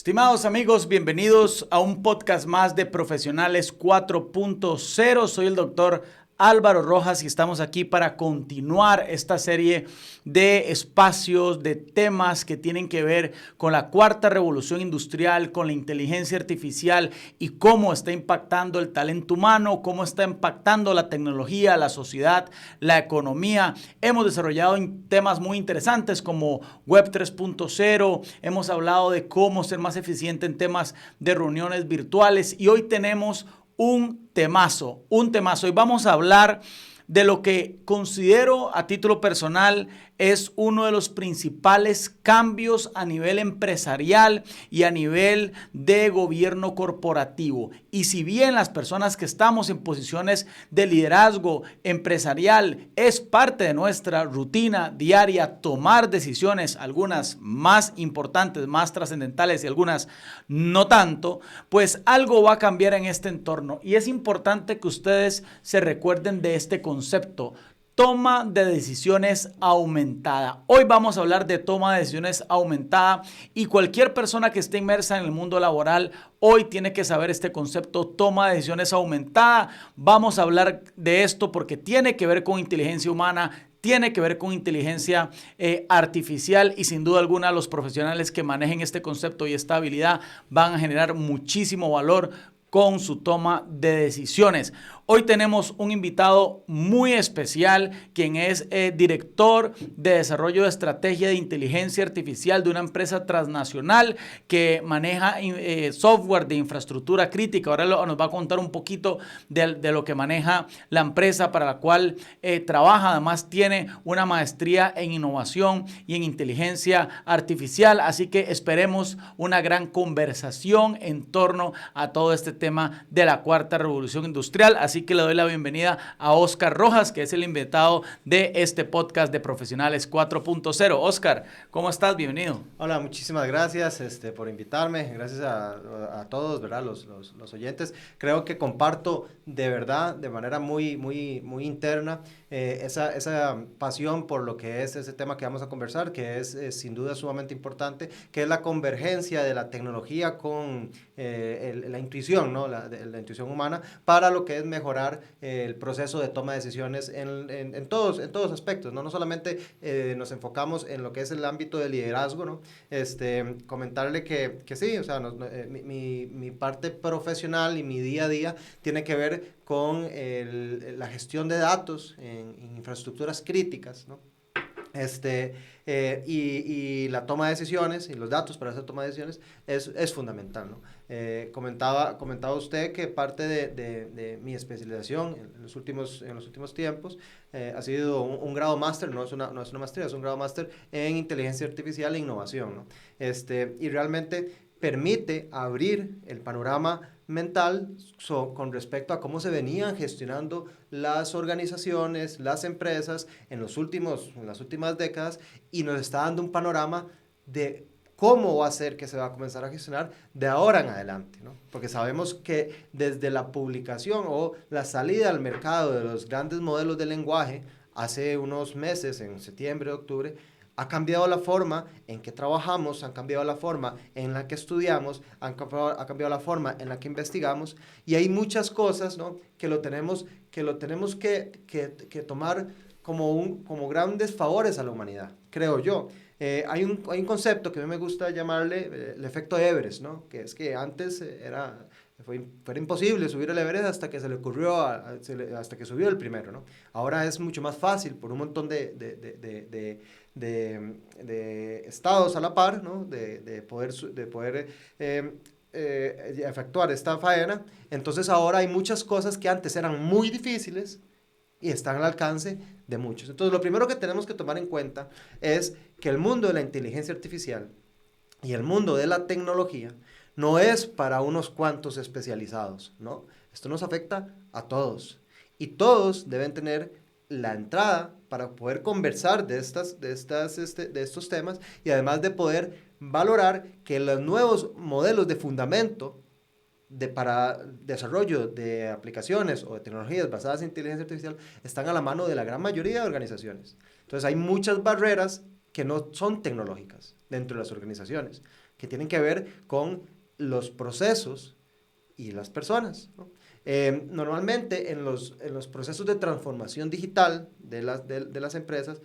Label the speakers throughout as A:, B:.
A: Estimados amigos, bienvenidos a un podcast más de Profesionales 4.0. Soy el doctor Álvaro Rojas y estamos aquí para continuar esta serie de espacios, de temas que tienen que ver con la cuarta revolución industrial, con la inteligencia artificial y cómo está impactando el talento humano, cómo está impactando la tecnología, la sociedad, la economía. Hemos desarrollado temas muy interesantes como Web 3.0, hemos hablado de cómo ser más eficiente en temas de reuniones virtuales y hoy tenemos un temazo. Hoy vamos a hablar de lo que considero a título personal es uno de los principales cambios a nivel empresarial y a nivel de gobierno corporativo. Y si bien las personas que estamos en posiciones de liderazgo empresarial es parte de nuestra rutina diaria tomar decisiones, algunas más importantes, más trascendentales y algunas no tanto, pues algo va a cambiar en este entorno. Y es importante que ustedes se recuerden de este concepto. Toma de decisiones aumentada. Hoy vamos a hablar de toma de decisiones aumentada y cualquier persona que esté inmersa en el mundo laboral hoy tiene que saber este concepto, toma de decisiones aumentada. Vamos a hablar de esto porque tiene que ver con inteligencia humana, tiene que ver con inteligencia artificial y sin duda alguna los profesionales que manejen este concepto y esta habilidad van a generar muchísimo valor con su toma de decisiones. Hoy tenemos un invitado muy especial, quien es director de desarrollo de estrategia de inteligencia artificial de una empresa transnacional que maneja software de infraestructura crítica. Ahora nos va a contar un poquito de lo que maneja la empresa para la cual trabaja. Además tiene una maestría en innovación y en inteligencia artificial. Así que esperemos una gran conversación en torno a todo este tema de la cuarta revolución industrial. Así que le doy la bienvenida a Oscar Rojas, que es el invitado de este podcast de Profesionales 4.0. Oscar, ¿cómo estás? Bienvenido.
B: Hola, muchísimas gracias por invitarme. Gracias a todos, ¿verdad? Los oyentes. Creo que comparto de verdad, de manera muy interna, esa pasión por lo que es ese tema que vamos a conversar, que es sin duda sumamente importante, que es la convergencia de la tecnología con la intuición, ¿no? La intuición humana para lo que es mejorar el proceso de toma de decisiones en todos aspectos, ¿no? No solamente nos enfocamos en lo que es el ámbito de liderazgo, ¿no? Comentarle que sí, o sea, mi parte profesional y mi día a día tiene que ver con la gestión de datos en infraestructuras críticas, ¿no? Y la toma de decisiones y los datos para esa toma de decisiones es fundamental, ¿no? Comentaba usted que parte de mi especialización en los últimos tiempos ha sido un grado máster, no es una maestría, es un grado máster en inteligencia artificial e innovación, ¿no? Y realmente permite abrir el panorama mental con respecto a cómo se venían gestionando las organizaciones, las empresas en las últimas décadas y nos está dando un panorama de cómo va a ser que se va a comenzar a gestionar de ahora en adelante, ¿no? Porque sabemos que desde la publicación o la salida al mercado de los grandes modelos de lenguaje hace unos meses, en septiembre, octubre, ha cambiado la forma en que trabajamos, ha cambiado la forma en la que estudiamos, ha cambiado la forma en la que investigamos y hay muchas cosas, ¿no? que lo tenemos que tomar como grandes favores a la humanidad, creo yo. Hay un concepto que a mí me gusta llamarle el efecto Everest, ¿no? Que es que antes era imposible subir el Everest hasta que se le ocurrió, hasta que subió el primero, ¿no? Ahora es mucho más fácil por un montón de estados a la par, ¿no? de poder efectuar esta faena. Entonces ahora hay muchas cosas que antes eran muy difíciles y están al alcance de muchos. Entonces lo primero que tenemos que tomar en cuenta es que el mundo de la inteligencia artificial y el mundo de la tecnología no es para unos cuantos especializados, ¿no? Esto nos afecta a todos y todos deben tener la entrada para poder conversar de estos temas y además de poder valorar que los nuevos modelos de fundamento para desarrollo de aplicaciones o de tecnologías basadas en inteligencia artificial están a la mano de la gran mayoría de organizaciones. Entonces hay muchas barreras que no son tecnológicas dentro de las organizaciones, que tienen que ver con los procesos y las personas, ¿no? Normalmente en los procesos de transformación digital de las empresas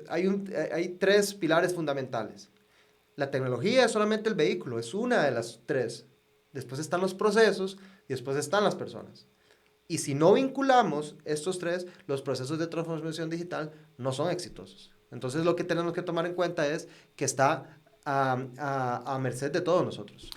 B: hay tres pilares fundamentales. La tecnología es solamente el vehículo, es una de las tres. Después están los procesos y después están las personas. Y si no vinculamos estos tres, los procesos de transformación digital no son exitosos. Entonces lo que tenemos que tomar en cuenta es que está a merced de todos nosotros.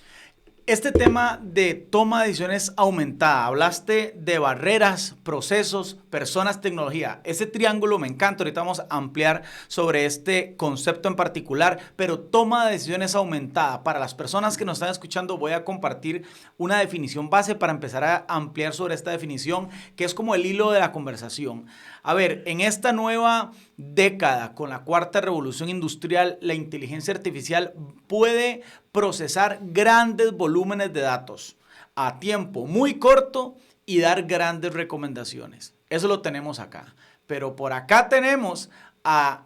A: Este tema de toma de decisiones aumentada, hablaste de barreras, procesos, personas, tecnología. Ese triángulo me encanta, ahorita vamos a ampliar sobre este concepto en particular, pero toma de decisiones aumentada. Para las personas que nos están escuchando voy a compartir una definición base para empezar a ampliar sobre esta definición, que es como el hilo de la conversación. A ver, en esta nueva década, con la cuarta revolución industrial, la inteligencia artificial puede procesar grandes volúmenes de datos a tiempo muy corto y dar grandes recomendaciones. Eso lo tenemos acá. Pero por acá tenemos al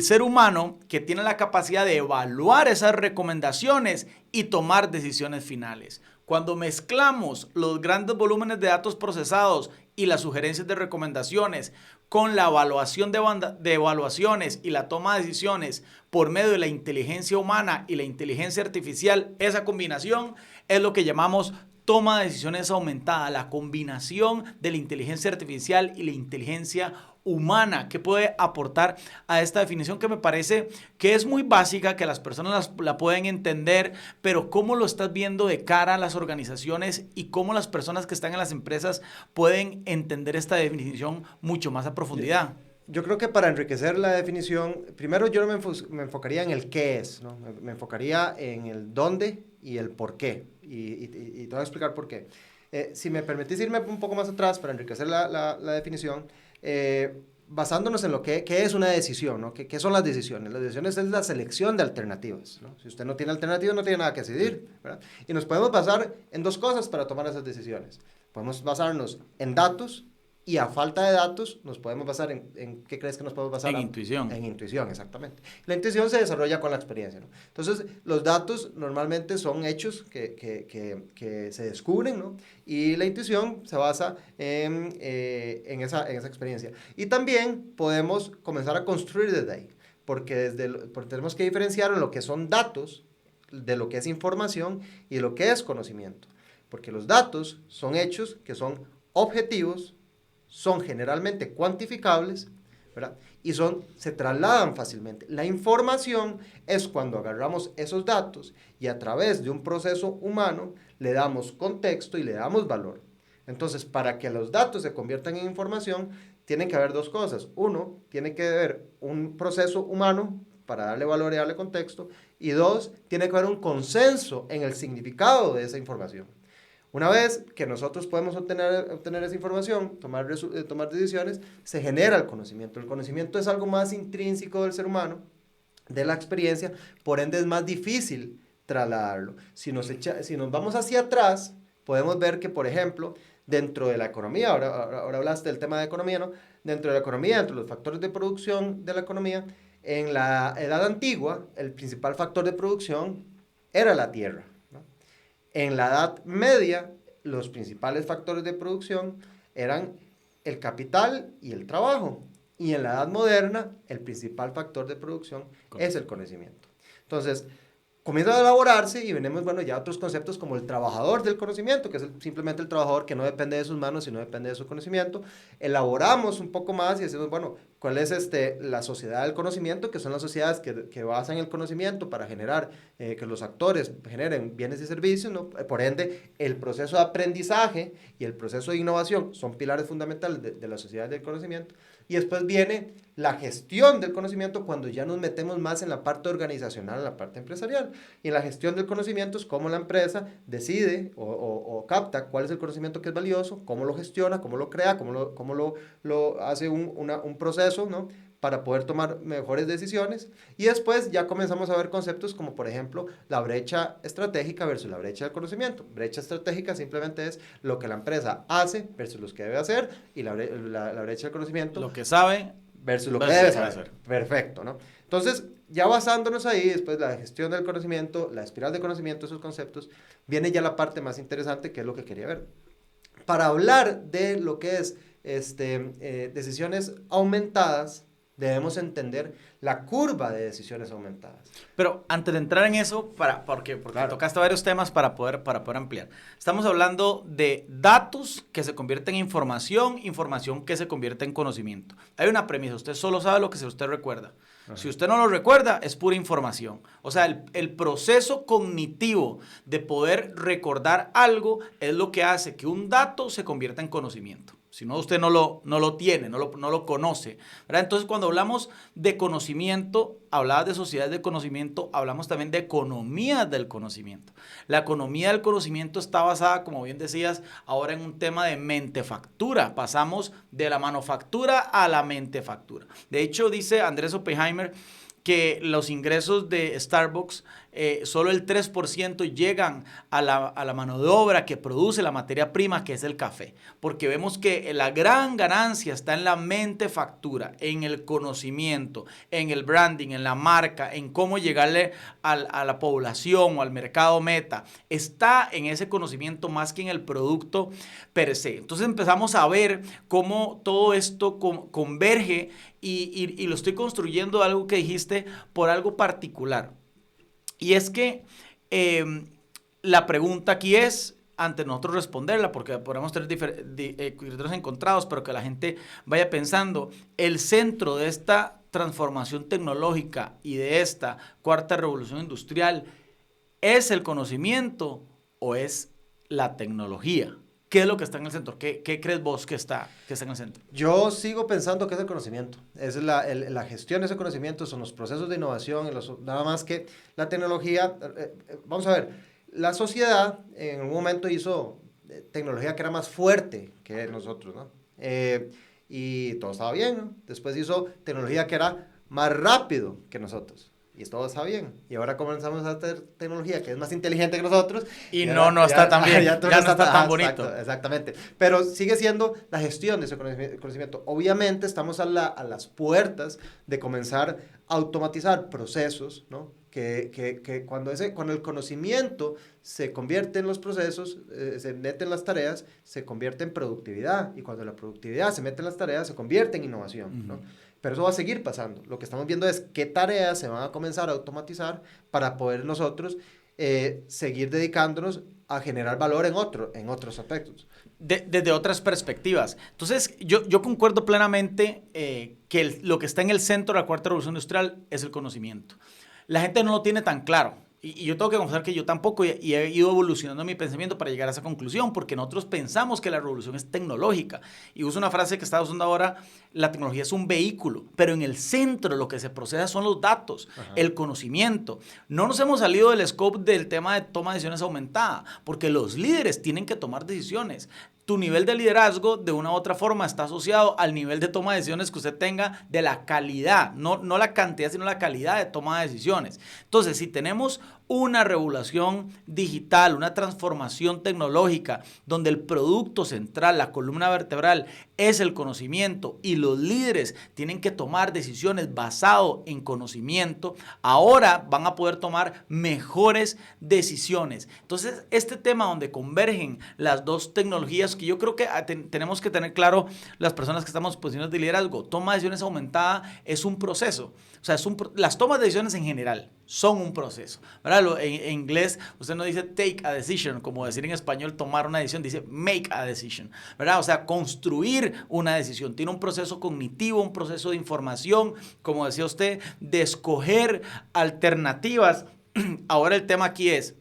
A: ser humano que tiene la capacidad de evaluar esas recomendaciones y tomar decisiones finales. Cuando mezclamos los grandes volúmenes de datos procesados y las sugerencias de recomendaciones con la evaluación de evaluaciones y la toma de decisiones por medio de la inteligencia humana y la inteligencia artificial, esa combinación es lo que llamamos toma de decisiones aumentada, la combinación de la inteligencia artificial y la inteligencia humana. ¿Qué puede aportar a esta definición que me parece que es muy básica, que las personas la pueden entender, pero cómo lo estás viendo de cara a las organizaciones y cómo las personas que están en las empresas pueden entender esta definición mucho más a profundidad?
B: Yo creo que para enriquecer la definición, primero yo me enfocaría en el qué es, ¿no? Me enfocaría en el dónde y el por qué. Y te voy a explicar por qué. Si me permitís irme un poco más atrás para enriquecer la definición, basándonos en lo que es una decisión, ¿no? ¿Qué son las decisiones? Las decisiones es la selección de alternativas, ¿no? Si usted no tiene alternativas, no tiene nada que decidir, ¿verdad? Y nos podemos basar en dos cosas para tomar esas decisiones. Podemos basarnos en datos. Y a falta de datos, nos podemos basar en ¿qué crees que nos podemos basar?
A: En intuición.
B: En intuición, exactamente. La intuición se desarrolla con la experiencia, ¿no? Entonces, los datos normalmente son hechos que se descubren, ¿no? Y la intuición se basa en esa experiencia. Y también podemos comenzar a construir desde ahí, porque tenemos que diferenciar en lo que son datos, de lo que es información y de lo que es conocimiento. Porque los datos son hechos que son objetivos, son generalmente cuantificables, ¿verdad? Y se trasladan fácilmente. La información es cuando agarramos esos datos y a través de un proceso humano le damos contexto y le damos valor. Entonces, para que los datos se conviertan en información, tienen que haber dos cosas. Uno, tiene que haber un proceso humano para darle valor y darle contexto. Y dos, tiene que haber un consenso en el significado de esa información. Una vez que nosotros podemos obtener esa información, tomar decisiones, se genera el conocimiento. El conocimiento es algo más intrínseco del ser humano, de la experiencia, por ende es más difícil trasladarlo. Si nos vamos hacia atrás, podemos ver que, por ejemplo, dentro de la economía, ahora hablaste del tema de economía, ¿no? Dentro de la economía, dentro de los factores de producción de la economía, en la edad antigua, el principal factor de producción era la tierra. En la Edad Media, los principales factores de producción eran el capital y el trabajo. Y en la Edad Moderna, el principal factor de producción es el conocimiento. Entonces, comienza a elaborarse y venimos, ya otros conceptos como el trabajador del conocimiento, que es simplemente el trabajador que no depende de sus manos, sino depende de su conocimiento. Elaboramos un poco más y decimos, ¿cuál es la sociedad del conocimiento? Que son las sociedades que basan el conocimiento para generar, que los actores generen bienes y servicios, ¿no? Por ende, el proceso de aprendizaje y el proceso de innovación son pilares fundamentales de la sociedad del conocimiento. Y después viene la gestión del conocimiento cuando ya nos metemos más en la parte organizacional, en la parte empresarial. Y en la gestión del conocimiento es cómo la empresa decide o capta cuál es el conocimiento que es valioso, cómo lo gestiona, cómo lo crea, cómo lo hace un proceso, ¿no? Para poder tomar mejores decisiones. Y después ya comenzamos a ver conceptos como, por ejemplo, la brecha estratégica versus la brecha del conocimiento. Brecha estratégica simplemente es lo que la empresa hace versus lo que debe hacer, y la brecha del conocimiento,
A: lo que sabe
B: versus lo que debe saber. Perfecto, ¿no? Entonces, ya basándonos ahí, después la gestión del conocimiento, la espiral de conocimiento, esos conceptos, viene ya la parte más interesante, que es lo que quería ver. Para hablar de lo que es decisiones aumentadas, debemos entender la curva de decisiones aumentadas.
A: Pero antes de entrar en eso, porque
B: Claro.
A: tocaste varios temas para poder ampliar. Estamos hablando de datos que se convierten en información, información que se convierte en conocimiento. Hay una premisa, usted solo sabe lo que usted recuerda. Ajá. Si usted no lo recuerda, es pura información. O sea, el proceso cognitivo de poder recordar algo es lo que hace que un dato se convierta en conocimiento. Si no, usted no lo tiene, no lo conoce, ¿verdad? Entonces, cuando hablamos de conocimiento, hablabas de sociedades de conocimiento, hablamos también de economías del conocimiento. La economía del conocimiento está basada, como bien decías, ahora en un tema de mentefactura. Pasamos de la manufactura a la mentefactura. De hecho, dice Andrés Oppenheimer que los ingresos de Starbucks, solo el 3% llegan a la mano de obra que produce la materia prima, que es el café. Porque vemos que la gran ganancia está en la mentefactura, en el conocimiento, en el branding, en la marca, en cómo llegarle a la población o al mercado meta. Está en ese conocimiento más que en el producto per se. Entonces empezamos a ver cómo todo esto converge y lo estoy construyendo algo que dijiste por algo particular. Y es que la pregunta aquí es, ante nosotros responderla, porque podemos tener criterios encontrados, pero que la gente vaya pensando, el centro de esta transformación tecnológica y de esta cuarta revolución industrial, ¿es el conocimiento o es la tecnología? ¿Qué es lo que está en el centro? ¿Qué crees vos que está en el centro?
B: Yo sigo pensando que es el conocimiento. Es la gestión de ese conocimiento, son los procesos de innovación, nada más que la tecnología. Vamos a ver, la sociedad en un momento hizo tecnología que era más fuerte que nosotros, ¿no? Y todo estaba bien, ¿no? Después hizo tecnología que era más rápido que nosotros. Y todo está bien. Y ahora comenzamos a hacer tecnología que es más inteligente que nosotros.
A: Y no está tan bien. Ya no está tan bonito.
B: Exactamente. Pero sigue siendo la gestión de ese conocimiento. Obviamente estamos a las puertas de comenzar a automatizar procesos, ¿no? Que cuando el conocimiento se convierte en los procesos, se mete en las tareas, se convierte en productividad. Y cuando la productividad se mete en las tareas, se convierte en innovación, ¿no? Pero eso va a seguir pasando. Lo que estamos viendo es qué tareas se van a comenzar a automatizar para poder nosotros seguir dedicándonos a generar valor en otros aspectos.
A: Desde otras perspectivas. Entonces, yo concuerdo plenamente que lo que está en el centro de la cuarta revolución industrial es el conocimiento. La gente no lo tiene tan claro. Y yo tengo que confesar que yo tampoco, y he ido evolucionando mi pensamiento para llegar a esa conclusión, porque nosotros pensamos que la revolución es tecnológica. Y uso una frase que está usando ahora, la tecnología es un vehículo, pero en el centro lo que se procesa son los datos, ajá, el conocimiento. No nos hemos salido del scope del tema de toma de decisiones aumentada, porque los líderes tienen que tomar decisiones. Tu nivel de liderazgo, de una u otra forma, está asociado al nivel de toma de decisiones que usted tenga, de la calidad, no la cantidad, sino la calidad de toma de decisiones. Entonces, si tenemos una revolución digital, una transformación tecnológica, donde el producto central, la columna vertebral, es el conocimiento y los líderes tienen que tomar decisiones basado en conocimiento, ahora van a poder tomar mejores decisiones. Entonces, este tema donde convergen las dos tecnologías, que yo creo que tenemos que tener claro las personas que estamos en posiciones de liderazgo, toma de decisiones aumentada es un proceso. O sea, las tomas de decisiones en general son un proceso, ¿verdad? En inglés usted no dice take a decision, como decir en español tomar una decisión, dice make a decision, ¿verdad? O sea, construir una decisión. Tiene un proceso cognitivo, un proceso de información, como decía usted, de escoger alternativas. Ahora el tema aquí es,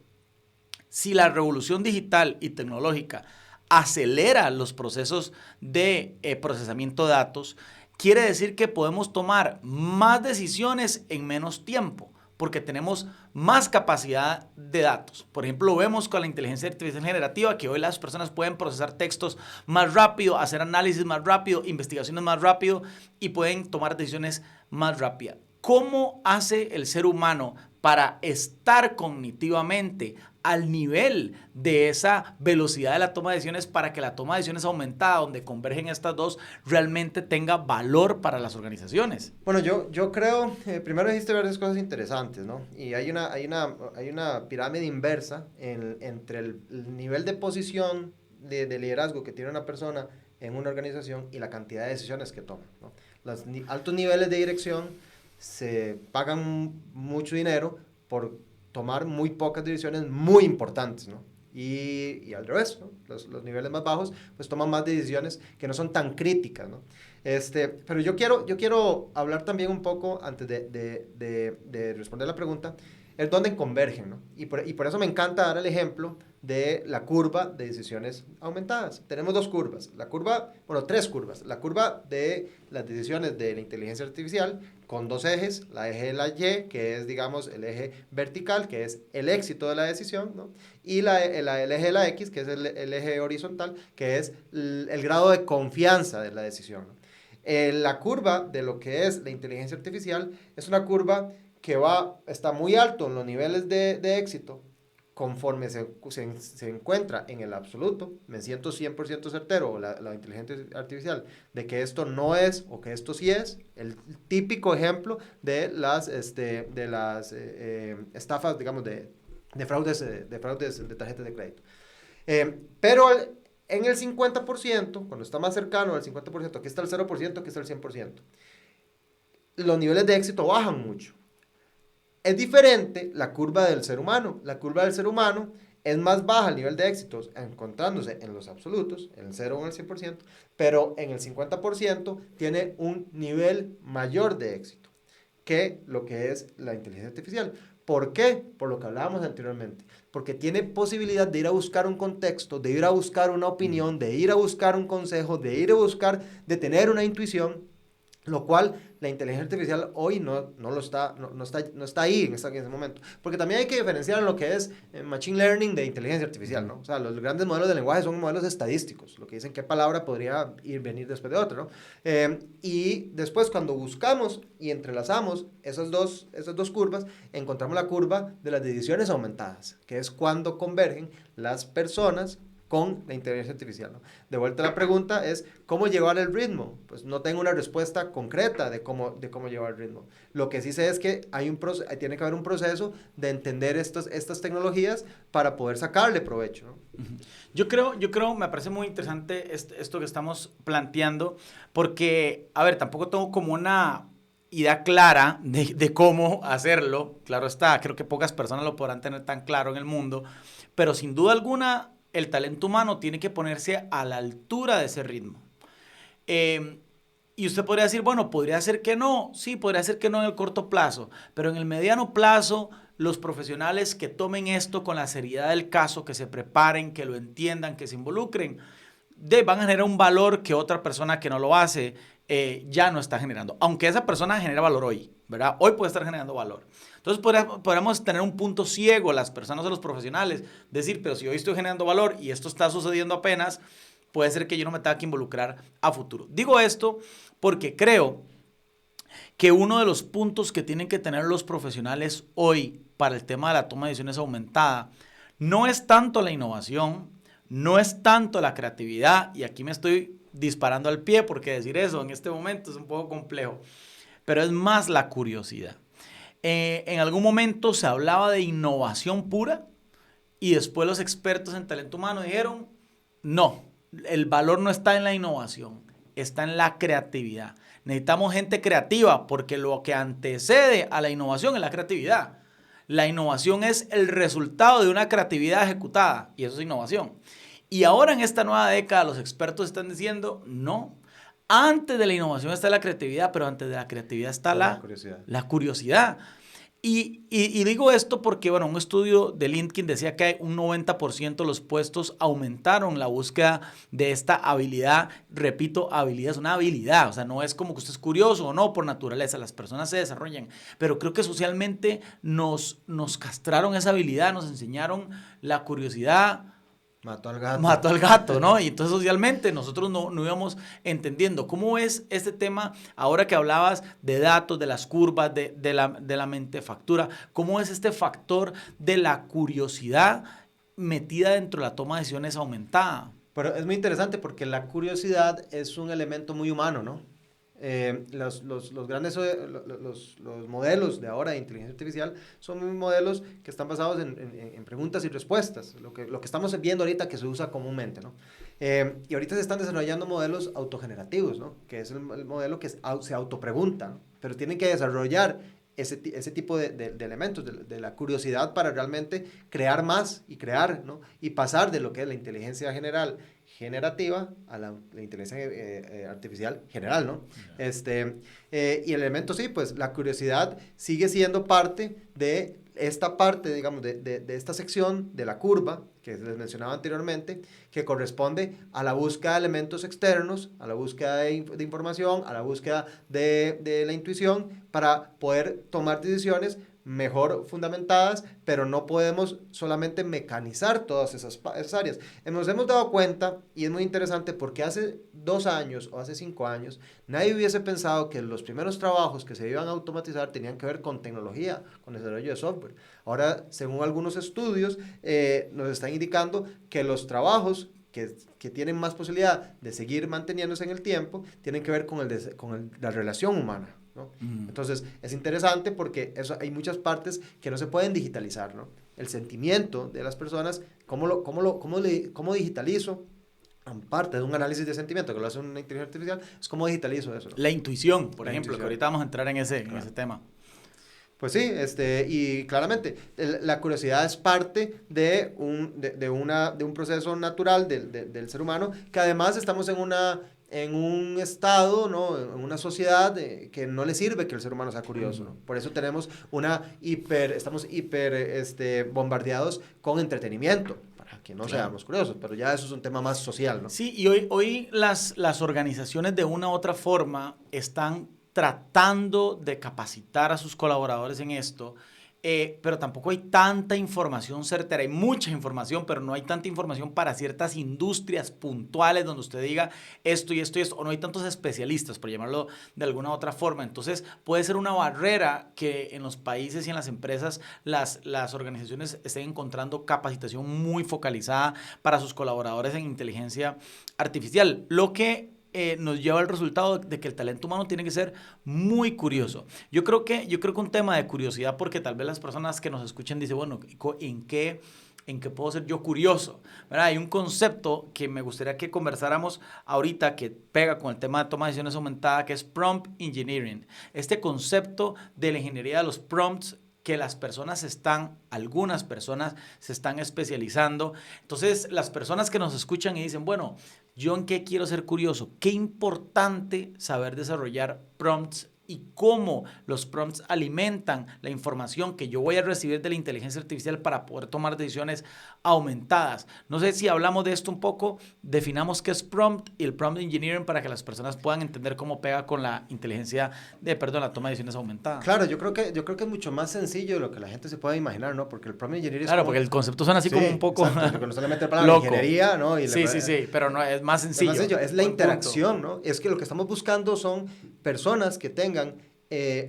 A: si la revolución digital y tecnológica acelera los procesos de procesamiento de datos, quiere decir que podemos tomar más decisiones en menos tiempo, porque tenemos más capacidad de datos. Por ejemplo, lo vemos con la inteligencia artificial generativa, que hoy las personas pueden procesar textos más rápido, hacer análisis más rápido, investigaciones más rápido y pueden tomar decisiones más rápidas. ¿Cómo hace el ser humano para estar cognitivamente al nivel de esa velocidad de la toma de decisiones para que la toma de decisiones aumentada, donde convergen estas dos, realmente tenga valor para las organizaciones?
B: Bueno, yo creo, primero dijiste varias cosas interesantes, ¿no? Y hay una pirámide inversa entre el nivel de posición de liderazgo que tiene una persona en una organización y la cantidad de decisiones que toma, ¿no? Los altos niveles de dirección se pagan mucho dinero por tomar muy pocas decisiones muy importantes, ¿no? Y al revés, ¿no? Los niveles más bajos pues toman más decisiones que no son tan críticas, ¿no? Pero yo quiero hablar también un poco, antes de responder la pregunta, es dónde convergen, ¿no? Y por eso me encanta dar el ejemplo de la curva de decisiones aumentadas. Tenemos tres curvas. La curva de las decisiones de la inteligencia artificial con dos ejes, la eje de la Y, que es, digamos, el eje vertical, que es el éxito de la decisión, ¿no? Y el eje de la X, que es el eje horizontal, que es el grado de confianza de la decisión, ¿no? La curva de lo que es la inteligencia artificial es una curva que está muy alto en los niveles de éxito. Conforme se encuentra en el absoluto, me siento 100% certero, la inteligencia artificial, de que esto no es o que esto sí es, el típico ejemplo de las estafas, digamos, de fraudes de tarjetas de crédito. Pero en el 50%, cuando está más cercano al 50%, aquí está el 0%, aquí está el 100%, los niveles de éxito bajan mucho. Es diferente la curva del ser humano. La curva del ser humano es más baja el nivel de éxitos, encontrándose en los absolutos, en el 0 o en el 100%, pero en el 50% tiene un nivel mayor de éxito que lo que es la inteligencia artificial. ¿Por qué? Por lo que hablábamos anteriormente. Porque tiene posibilidad de ir a buscar un contexto, de ir a buscar una opinión, de ir a buscar un consejo, de tener una intuición, lo cual la inteligencia artificial hoy no está ahí en ese momento. Porque también hay que diferenciar lo que es machine learning de inteligencia artificial, ¿no? O sea, los grandes modelos de lenguaje son modelos estadísticos, lo que dicen qué palabra podría venir después de otra, ¿no? Y después, cuando buscamos y entrelazamos esas dos curvas, encontramos la curva de las decisiones aumentadas, que es cuando convergen las personas con la inteligencia artificial, ¿no? De vuelta a la pregunta es, ¿cómo llevar el ritmo? Pues no tengo una respuesta concreta de cómo llevar el ritmo. Lo que sí sé es que tiene que haber un proceso de entender estas tecnologías para poder sacarle provecho, ¿no?
A: Yo creo, me parece muy interesante esto que estamos planteando, porque, a ver, tampoco tengo como una idea clara de cómo hacerlo. Claro está, creo que pocas personas lo podrán tener tan claro en el mundo, pero sin duda alguna, el talento humano tiene que ponerse a la altura de ese ritmo. Y usted podría decir, bueno, podría ser que no. Sí, podría ser que no en el corto plazo, pero en el mediano plazo, los profesionales que tomen esto con la seriedad del caso, que se preparen, que lo entiendan, que se involucren, van a generar un valor que otra persona que no lo hace ya no está generando. Aunque esa persona genera valor hoy, ¿verdad? Hoy puede estar generando valor. Entonces podríamos tener un punto ciego las personas o los profesionales, decir, pero si hoy estoy generando valor y esto está sucediendo apenas, puede ser que yo no me tenga que involucrar a futuro. Digo esto porque creo que uno de los puntos que tienen que tener los profesionales hoy para el tema de la toma de decisiones aumentada no es tanto la innovación, no es tanto la creatividad, y aquí me estoy disparando al pie porque decir eso en este momento es un poco complejo, pero es más la curiosidad. En algún momento se hablaba de innovación pura y después los expertos en talento humano dijeron, no, el valor no está en la innovación, está en la creatividad. Necesitamos gente creativa porque lo que antecede a la innovación es la creatividad. La innovación es el resultado de una creatividad ejecutada y eso es innovación. Y ahora en esta nueva década los expertos están diciendo, no, antes de la innovación está la creatividad, pero antes de la creatividad está la curiosidad. Y digo esto porque, bueno, un estudio de LinkedIn decía que un 90% de los puestos aumentaron la búsqueda de esta habilidad. Repito, habilidad es una habilidad, o sea, no es como que usted es curioso o no por naturaleza, las personas se desarrollan, pero creo que socialmente nos castraron esa habilidad, nos enseñaron la curiosidad.
B: Mató al gato.
A: Mató al gato, ¿no? Y entonces socialmente nosotros no íbamos entendiendo. ¿Cómo es este tema, ahora que hablabas de datos, de las curvas, de la mentefactura, cómo es este factor de la curiosidad metida dentro de la toma de decisiones aumentada.
B: Pero es muy interesante porque la curiosidad es un elemento muy humano, ¿no? Los grandes los modelos de ahora de inteligencia artificial son modelos que están basados en preguntas y respuestas, lo que estamos viendo ahorita que se usa comúnmente, ¿no? Y ahorita se están desarrollando modelos autogenerativos, ¿no? Que es el modelo que se autopregunta, ¿no? Pero tienen que desarrollar ese tipo de elementos, de la curiosidad para realmente crear más y crear, ¿no? Y pasar de lo que es la inteligencia generativa a la inteligencia artificial general, ¿no? Y el elemento sí, pues la curiosidad sigue siendo parte de esta parte, digamos, de esta sección de la curva que les mencionaba anteriormente, que corresponde a la búsqueda de elementos externos, a la búsqueda de información, a la búsqueda de la intuición para poder tomar decisiones mejor fundamentadas, pero no podemos solamente mecanizar todas esas áreas. Nos hemos dado cuenta, y es muy interesante, porque hace 2 años o hace 5 años, nadie hubiese pensado que los primeros trabajos que se iban a automatizar tenían que ver con tecnología, con el desarrollo de software. Ahora, según algunos estudios, nos están indicando que los trabajos que tienen más posibilidad de seguir manteniéndose en el tiempo tienen que ver con la relación humana, ¿no? Entonces, es interesante porque hay muchas partes que no se pueden digitalizar, ¿no? El sentimiento de las personas, ¿cómo digitalizo? Parte de un análisis de sentimiento que lo hace una inteligencia artificial, es cómo digitalizo eso, ¿no?
A: La intuición, por ejemplo, que ahorita vamos a entrar en ese tema.
B: Pues sí, y claramente la curiosidad es parte de un proceso natural del ser humano, que además estamos en un estado, ¿no? En una sociedad que no le sirve que el ser humano sea curioso, ¿no? Por eso tenemos estamos bombardeados con entretenimiento, para que no seamos curiosos, pero ya eso es un tema más social, ¿no?
A: Sí, y hoy las organizaciones de una u otra forma están tratando de capacitar a sus colaboradores en esto, pero tampoco hay tanta información certera. Hay mucha información, pero no hay tanta información para ciertas industrias puntuales donde usted diga esto y esto y esto, o no hay tantos especialistas, por llamarlo de alguna u otra forma. Entonces, puede ser una barrera que en los países y en las empresas las organizaciones estén encontrando capacitación muy focalizada para sus colaboradores en inteligencia artificial, lo que nos lleva al resultado de que el talento humano tiene que ser muy curioso. Yo creo que un tema de curiosidad, porque tal vez las personas que nos escuchan dicen, bueno, ¿en qué puedo ser yo curioso? ¿Verdad? Hay un concepto que me gustaría que conversáramos ahorita que pega con el tema de toma de decisiones aumentada, que es prompt engineering. Este concepto de la ingeniería de los prompts que algunas personas se están especializando. Entonces, las personas que nos escuchan y dicen, bueno, ¿yo en qué quiero ser curioso? Qué importante saber desarrollar prompts y cómo los prompts alimentan la información que yo voy a recibir de la inteligencia artificial para poder tomar decisiones aumentadas. No sé si hablamos de esto un poco, definamos qué es prompt y el prompt engineering para que las personas puedan entender cómo pega con la la toma de decisiones aumentada.
B: Claro, yo creo que es mucho más sencillo de lo que la gente se puede imaginar, ¿no? Porque el prompt engineering
A: es porque el concepto suena así como un poco
B: exacto, no solamente para la ingeniería, ¿no?
A: Sí, pero no, es más sencillo.
B: Es la interacción, ¿no? Es que lo que estamos buscando son personas que tengan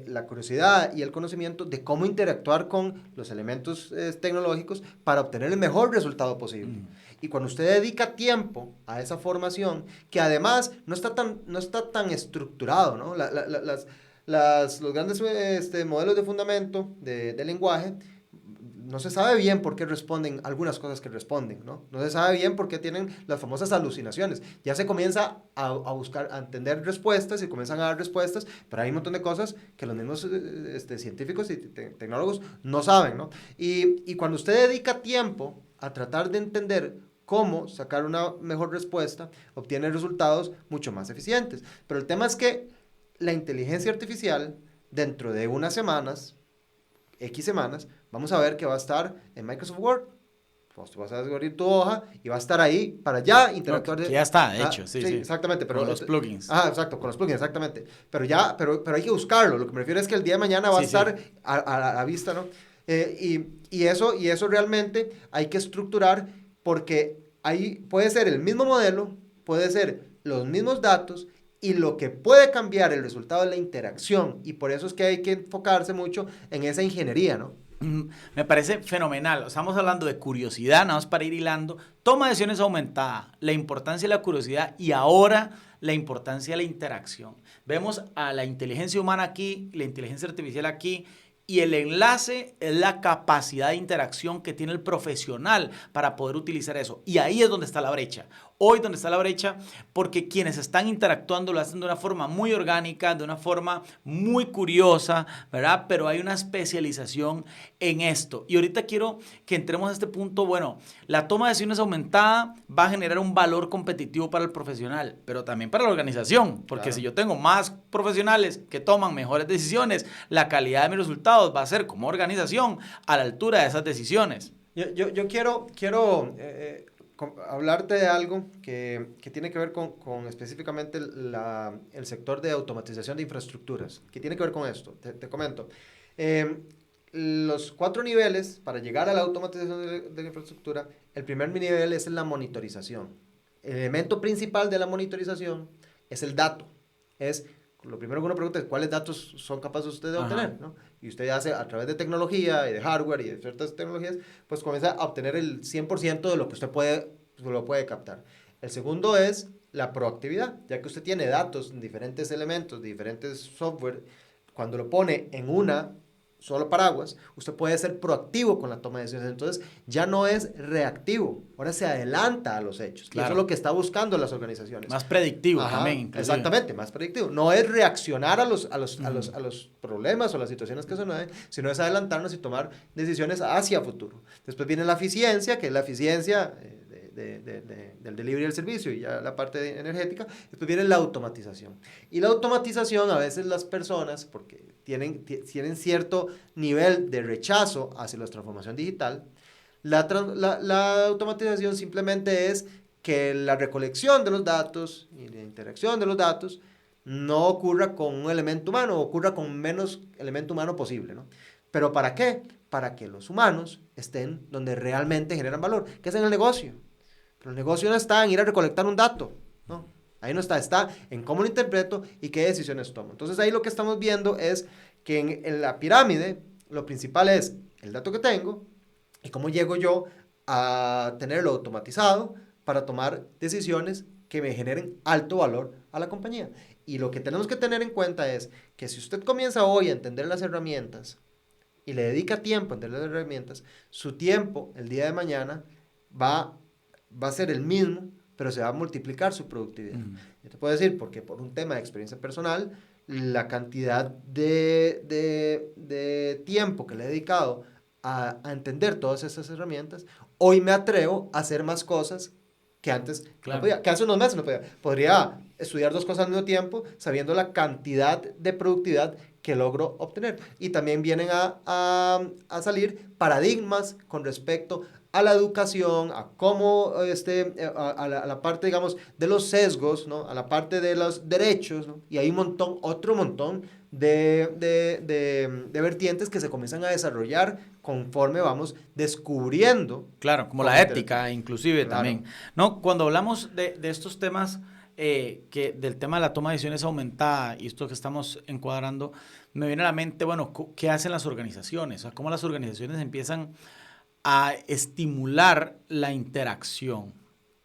B: la curiosidad y el conocimiento de cómo interactuar con los elementos tecnológicos para obtener el mejor resultado posible. Y cuando usted dedica tiempo a esa formación, que además no está tan estructurado, ¿no? Los grandes modelos de fundamento de lenguaje, no se sabe bien por qué responden algunas cosas que responden, ¿no? No se sabe bien por qué tienen las famosas alucinaciones. Ya se comienza a buscar, a entender respuestas y comienzan a dar respuestas, pero hay un montón de cosas que los mismos científicos y tecnólogos no saben, ¿no? Y cuando usted dedica tiempo a tratar de entender cómo sacar una mejor respuesta, obtiene resultados mucho más eficientes. Pero el tema es que la inteligencia artificial, dentro de unas semanas, X semanas, vamos a ver que va a estar en Microsoft Word. Pues tú vas a abrir tu hoja y va a estar ahí para ya interactuar.
A: Que ya está hecho, sí.
B: Exactamente. Pero,
A: con los plugins.
B: Exacto, con los plugins, exactamente. Pero hay que buscarlo. Lo que me refiero es que el día de mañana va a estar a la vista, ¿no? Y eso realmente hay que estructurar porque ahí puede ser el mismo modelo, puede ser los mismos datos, y lo que puede cambiar el resultado es la interacción, y por eso es que hay que enfocarse mucho en esa ingeniería, ¿no?
A: Me parece fenomenal. Estamos hablando de curiosidad, nada más para ir hilando. Toma de decisiones aumentada, la importancia de la curiosidad y ahora la importancia de la interacción. Vemos a la inteligencia humana aquí, la inteligencia artificial aquí, y el enlace es la capacidad de interacción que tiene el profesional para poder utilizar eso. Y ahí es donde está la brecha. Hoy donde está la brecha, porque quienes están interactuando lo hacen de una forma muy orgánica, de una forma muy curiosa, ¿verdad? Pero hay una especialización en esto. Y ahorita quiero que entremos a este punto. Bueno, la toma de decisiones aumentada va a generar un valor competitivo para el profesional, pero también para la organización, porque claro, si yo tengo más profesionales que toman mejores decisiones, la calidad de mis resultados va a ser como organización a la altura de esas decisiones.
B: Yo quiero hablarte de algo que tiene que ver con específicamente el sector de automatización de infraestructuras. ¿Qué tiene que ver con esto? Te comento. Los 4 niveles para llegar a la automatización de la infraestructura, el primer nivel es la monitorización. El elemento principal de la monitorización es el dato. Lo primero que uno pregunta es cuáles datos son capaces ustedes de obtener, ¿no? Y usted hace a través de tecnología y de hardware y de ciertas tecnologías, pues comienza a obtener el 100% de lo que usted puede captar. El segundo es la proactividad, ya que usted tiene datos en diferentes elementos, diferentes software, cuando lo pone en una solo paraguas, usted puede ser proactivo con la toma de decisiones. Entonces, ya no es reactivo, ahora se adelanta a los hechos. Claro. Y eso es lo que está buscando las organizaciones.
A: Más predictivo también, inclusive.
B: Exactamente, más predictivo. No es reaccionar a los problemas o las situaciones que se nos den, sino es adelantarnos y tomar decisiones hacia futuro. Después viene la eficiencia, que es la eficiencia del delivery del servicio y ya la parte energética. Después viene la automatización. Y la automatización, a veces las personas, porque tienen cierto nivel de rechazo hacia la transformación digital, la automatización simplemente es que la recolección de los datos y la interacción de los datos no ocurra con un elemento humano, ocurra con menos elemento humano posible, ¿no? ¿Pero para qué? Para que los humanos estén donde realmente generan valor, que es en el negocio. Pero el negocio no está en ir a recolectar un dato, ¿no? Ahí no está en cómo lo interpreto y qué decisiones tomo. Entonces ahí lo que estamos viendo es que en la pirámide lo principal es el dato que tengo y cómo llego yo a tenerlo automatizado para tomar decisiones que me generen alto valor a la compañía. Y lo que tenemos que tener en cuenta es que si usted comienza hoy a entender las herramientas y le dedica tiempo a entender las herramientas, su tiempo el día de mañana va a ser el mismo, pero se va a multiplicar su productividad. Yo te puedo decir, porque por un tema de experiencia personal, la cantidad de tiempo que le he dedicado a entender todas esas herramientas, hoy me atrevo a hacer más cosas que antes no podía, que hace unos meses no podía. Podría estudiar 2 cosas al mismo tiempo, sabiendo la cantidad de productividad que logro obtener. Y también vienen a salir paradigmas con respecto a la educación, a cómo, a la parte, digamos, de los sesgos, ¿no? A la parte de los derechos, ¿no? Y hay otro montón de vertientes que se comienzan a desarrollar conforme vamos descubriendo.
A: Claro, como la ética, inclusive, claro, también. No, cuando hablamos de estos temas, del tema de la toma de decisiones aumentada y esto que estamos encuadrando, me viene a la mente, bueno, ¿qué hacen las organizaciones? O sea, cómo las organizaciones empiezan a estimular la interacción.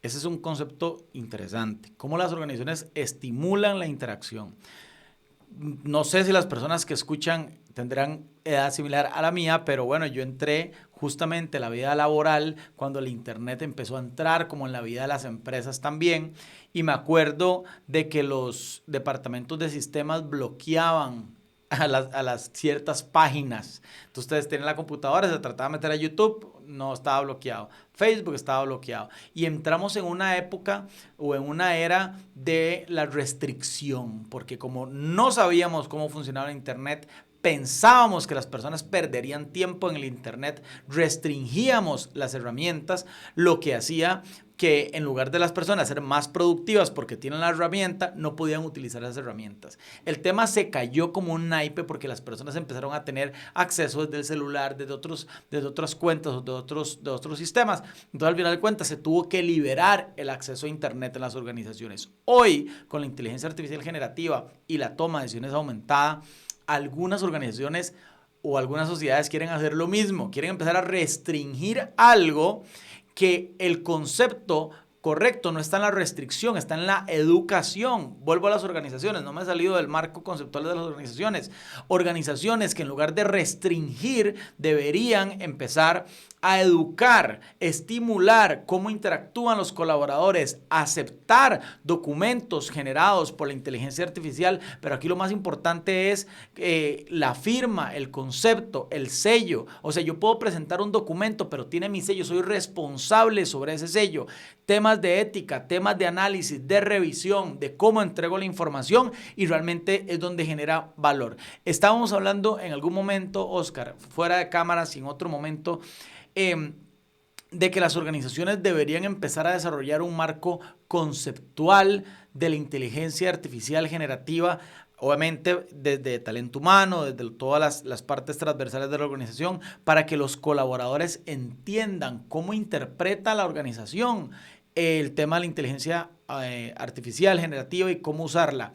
A: Ese es un concepto interesante. ¿Cómo las organizaciones estimulan la interacción? No sé si las personas que escuchan tendrán edad similar a la mía, pero bueno, yo entré justamente en la vida laboral cuando el internet empezó a entrar, como en la vida de las empresas también, y me acuerdo de que los departamentos de sistemas bloqueaban a las ciertas páginas. Entonces ustedes tienen la computadora, se trataba de meter a YouTube, no estaba bloqueado. Facebook estaba bloqueado. Y entramos en una época o en una era de la restricción, porque como no sabíamos cómo funcionaba el internet, pensábamos que las personas perderían tiempo en el internet, restringíamos las herramientas, lo que hacía que en lugar de las personas ser más productivas porque tienen la herramienta, no podían utilizar las herramientas. El tema se cayó como un naipe porque las personas empezaron a tener acceso desde el celular, desde otras cuentas o de otros sistemas. Entonces, al final de cuentas, se tuvo que liberar el acceso a internet en las organizaciones. Hoy, con la inteligencia artificial generativa y la toma de decisiones aumentada, algunas organizaciones o algunas sociedades quieren hacer lo mismo, quieren empezar a restringir algo que el concepto correcto no está en la restricción, está en la educación. Vuelvo a las organizaciones, no me he salido del marco conceptual de las organizaciones. Organizaciones que en lugar de restringir deberían empezar a educar, estimular cómo interactúan los colaboradores, aceptar documentos generados por la inteligencia artificial, pero aquí lo más importante es la firma, el concepto, el sello. O sea, yo puedo presentar un documento, pero tiene mi sello, soy responsable sobre ese sello. Temas de ética, temas de análisis, de revisión, de cómo entrego la información y realmente es donde genera valor. Estábamos hablando en algún momento, Oscar, fuera de cámaras y en otro momento, de que las organizaciones deberían empezar a desarrollar un marco conceptual de la inteligencia artificial generativa, obviamente desde talento humano, desde todas las partes transversales de la organización, para que los colaboradores entiendan cómo interpreta la organización el tema de la inteligencia artificial generativa y cómo usarla.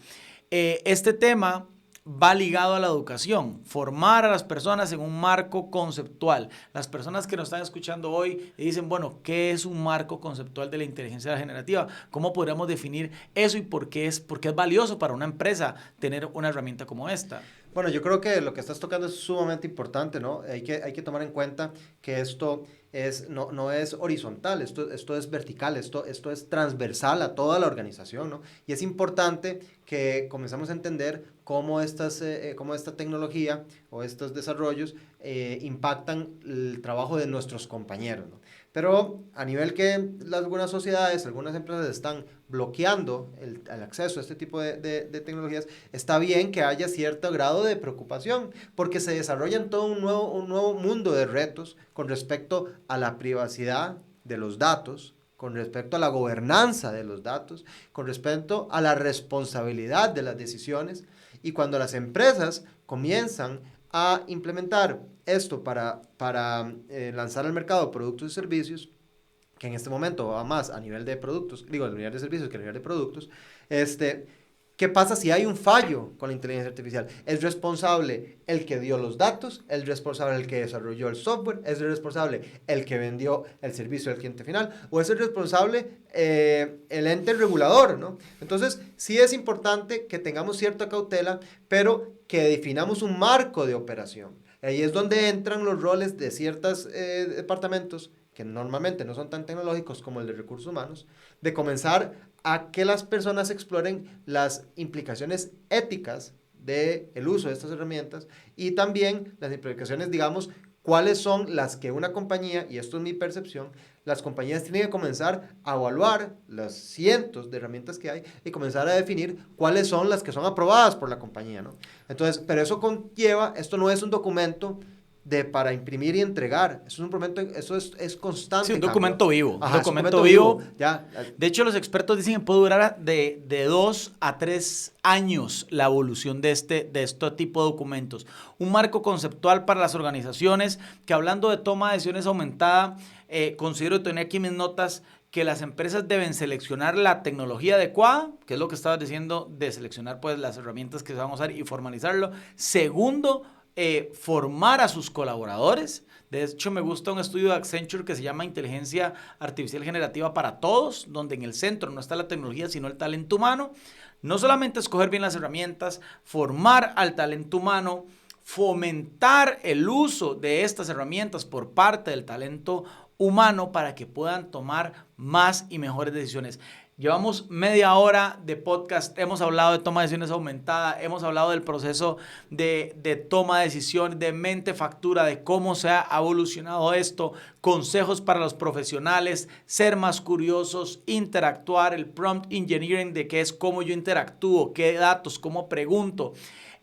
A: Este tema va ligado a la educación, formar a las personas en un marco conceptual. Las personas que nos están escuchando hoy y dicen, bueno, ¿qué es un marco conceptual de la inteligencia generativa? ¿Cómo podríamos definir eso y por qué es valioso para una empresa tener una herramienta como esta?
B: Bueno, yo creo que lo que estás tocando es sumamente importante, ¿no? Hay que tomar en cuenta que esto no es horizontal, esto es vertical, esto es transversal a toda la organización, ¿no? Y es importante que comenzamos a entender cómo esta tecnología o estos desarrollos impactan el trabajo de nuestros compañeros, ¿no? Pero a nivel que algunas sociedades, algunas empresas están bloqueando el acceso a este tipo de tecnologías, está bien que haya cierto grado de preocupación, porque se desarrollan todo un nuevo mundo de retos con respecto a la privacidad de los datos, con respecto a la gobernanza de los datos, con respecto a la responsabilidad de las decisiones. Y cuando las empresas comienzan a implementar esto para lanzar al mercado productos y servicios, que en este momento va más a nivel de productos, a nivel de servicios que a nivel de productos, ¿qué pasa si hay un fallo con la inteligencia artificial? ¿Es responsable el que dio los datos? ¿Es responsable el que desarrolló el software? ¿Es responsable el que vendió el servicio al cliente final? ¿O es el responsable el ente regulador, ¿no? Entonces, sí es importante que tengamos cierta cautela, pero que definamos un marco de operación. Ahí es donde entran los roles de ciertos departamentos que normalmente no son tan tecnológicos como el de recursos humanos, de comenzar a que las personas exploren las implicaciones éticas del uso de estas herramientas y también las implicaciones, digamos, cuáles son las que una compañía, y esto es mi percepción, las compañías tienen que comenzar a evaluar los cientos de herramientas que hay y comenzar a definir cuáles son las que son aprobadas por la compañía, ¿no? Entonces, pero eso conlleva, esto no es un documento para imprimir y entregar. Eso es constante.
A: Sí, un documento vivo.
B: Ajá,
A: un documento vivo.
B: Ya.
A: De hecho, los expertos dicen que puede durar de 2 a 3 años la evolución de este tipo de documentos. Un marco conceptual para las organizaciones que, hablando de toma de decisiones aumentada, considero, tenía aquí mis notas, que las empresas deben seleccionar la tecnología adecuada, que es lo que estabas diciendo, de seleccionar pues las herramientas que se van a usar y formalizarlo. Segundo, formar a sus colaboradores. De hecho, me gusta un estudio de Accenture que se llama Inteligencia Artificial Generativa para Todos, donde en el centro no está la tecnología, sino el talento humano. No solamente escoger bien las herramientas, formar al talento humano, fomentar el uso de estas herramientas por parte del talento humano para que puedan tomar más y mejores decisiones. Llevamos media hora de podcast, hemos hablado de toma de decisiones aumentada, hemos hablado del proceso de toma de decisiones, de mente factura, de cómo se ha evolucionado esto, consejos para los profesionales, ser más curiosos, interactuar, el prompt engineering de qué es cómo yo interactúo, qué datos, cómo pregunto.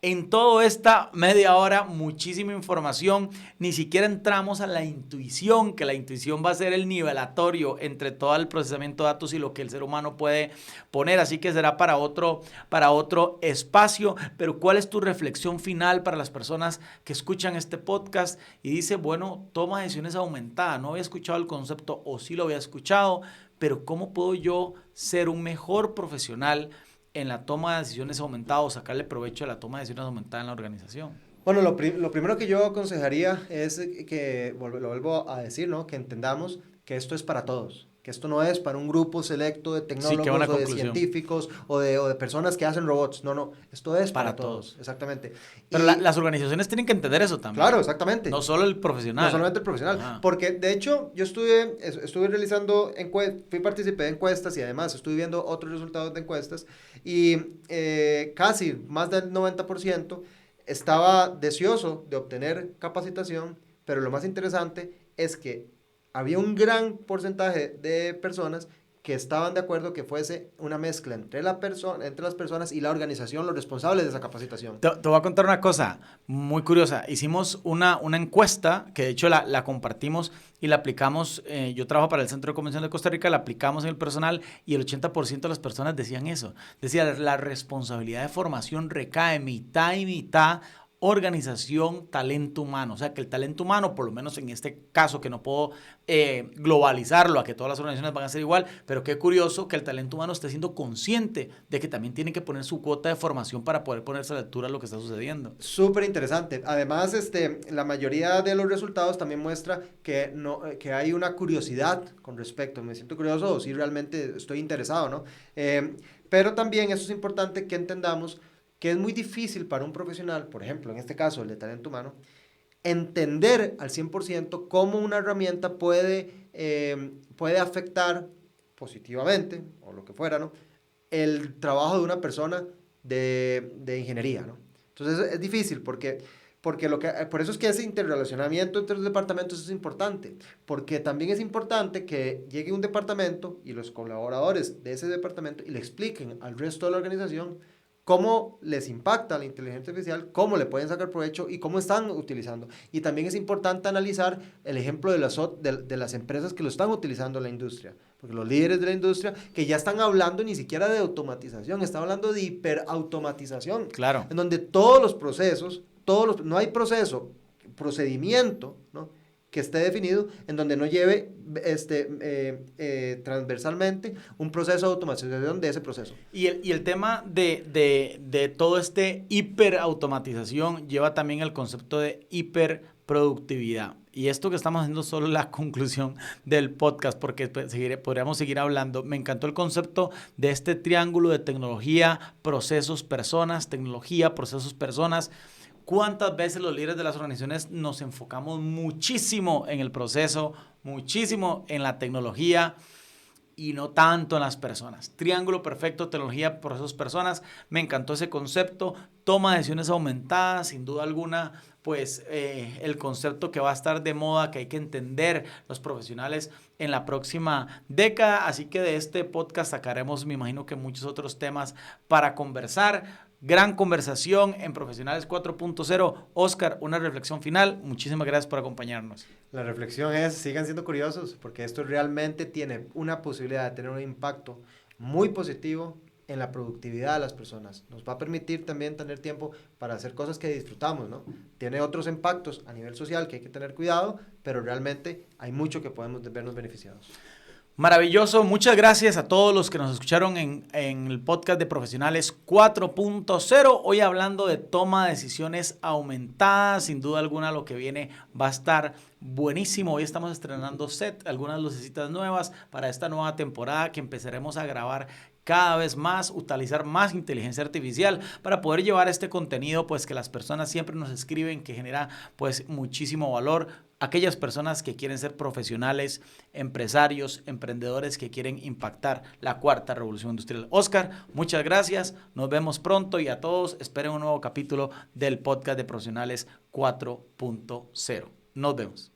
A: En toda esta media hora, muchísima información, ni siquiera entramos a la intuición, que la intuición va a ser el nivelatorio entre todo el procesamiento de datos y lo que el ser humano puede poner, así que será para otro espacio. Pero ¿cuál es tu reflexión final para las personas que escuchan este podcast y dice, bueno, toma de decisiones aumentada, no había escuchado el concepto o sí lo había escuchado, pero ¿cómo puedo yo ser un mejor profesional en la toma de decisiones aumentada o sacarle provecho a la toma de decisiones aumentada en la organización?
B: Bueno, lo primero que yo aconsejaría es que, lo vuelvo a decir, ¿no? Que entendamos que esto es para todos, que esto no es para un grupo selecto de
A: Sí, qué
B: tecnólogos
A: buena
B: o de
A: conclusión.
B: científicos o de personas que hacen robots. No, no, esto es para todos, exactamente.
A: Pero
B: Y
A: las organizaciones tienen que entender eso también.
B: claro, exactamente.
A: No solo el
B: No
A: profesional.
B: solamente el profesional,
A: Ajá.
B: porque de hecho yo estuve realizando participé de encuestas y además estuve viendo otros resultados de encuestas y casi más del 90% estaba deseoso de obtener capacitación, pero lo más interesante es que había un gran porcentaje de personas que estaban de acuerdo que fuese una mezcla entre las personas y la organización los responsables de esa capacitación.
A: Te voy a contar una cosa muy curiosa. Hicimos una encuesta, que de hecho la compartimos y la aplicamos. Yo trabajo para el Centro de Convención de Costa Rica, la aplicamos en el personal y el 80% de las personas decían eso. Decía, la responsabilidad de formación recae mitad y mitad organización, talento humano. O sea, que el talento humano, por lo menos en este caso, que no puedo globalizarlo a que todas las organizaciones van a ser igual, pero qué curioso que el talento humano esté siendo consciente de que también tiene que poner su cuota de formación para poder ponerse a la altura de lo que está sucediendo.
B: Súper interesante. Además, la mayoría de los resultados también muestra que, no, que hay una curiosidad con respecto. Me siento curioso o si realmente estoy interesado, ¿no? Pero también eso es importante que entendamos que es muy difícil para un profesional, por ejemplo, en este caso el de talento humano, entender al 100% cómo una herramienta puede afectar positivamente, o lo que fuera, ¿no? El trabajo de una persona de ingeniería, ¿no? Entonces es difícil porque por eso es que ese interrelacionamiento entre los departamentos es importante, porque también es importante que llegue un departamento y los colaboradores de ese departamento y le expliquen al resto de la organización cómo les impacta la inteligencia artificial, cómo le pueden sacar provecho y cómo están utilizando. Y también es importante analizar el ejemplo de las empresas que lo están utilizando en la industria, porque los líderes de la industria que ya están hablando ni siquiera de automatización, están hablando de hiperautomatización,
A: Claro.
B: en donde todos los procesos, no hay procedimiento, ¿no?, que esté definido, en donde no lleve transversalmente un proceso de automatización de ese proceso.
A: Y el tema de todo este hiperautomatización lleva también el concepto de hiperproductividad. Y esto que estamos haciendo es solo la conclusión del podcast, porque podríamos seguir hablando. Me encantó el concepto de este triángulo de tecnología, procesos, personas, tecnología, procesos, personas. ¿Cuántas veces los líderes de las organizaciones nos enfocamos muchísimo en el proceso, muchísimo en la tecnología y no tanto en las personas? Triángulo perfecto, tecnología, procesos, personas. Me encantó ese concepto. Toma de decisiones aumentadas, sin duda alguna, pues el concepto que va a estar de moda, que hay que entender los profesionales en la próxima década. Así que de este podcast sacaremos, me imagino que muchos otros temas para conversar. Gran conversación en Profesionales 4.0. Oscar, una reflexión final. Muchísimas gracias por acompañarnos.
B: La reflexión es, sigan siendo curiosos, porque esto realmente tiene una posibilidad de tener un impacto muy positivo en la productividad de las personas. Nos va a permitir también tener tiempo para hacer cosas que disfrutamos, ¿no? Tiene otros impactos a nivel social que hay que tener cuidado, pero realmente hay mucho que podemos vernos beneficiados.
A: Maravilloso, muchas gracias a todos los que nos escucharon en el podcast de Profesionales 4.0, hoy hablando de toma de decisiones aumentadas, sin duda alguna lo que viene va a estar buenísimo. Hoy estamos estrenando set, algunas lucecitas nuevas para esta nueva temporada que empezaremos a grabar cada vez más, utilizar más inteligencia artificial para poder llevar este contenido pues que las personas siempre nos escriben, que genera pues muchísimo valor. Aquellas personas que quieren ser profesionales, empresarios, emprendedores que quieren impactar la cuarta revolución industrial. Oscar, muchas gracias. Nos vemos pronto y a todos esperen un nuevo capítulo del podcast de Profesionales 4.0. Nos vemos.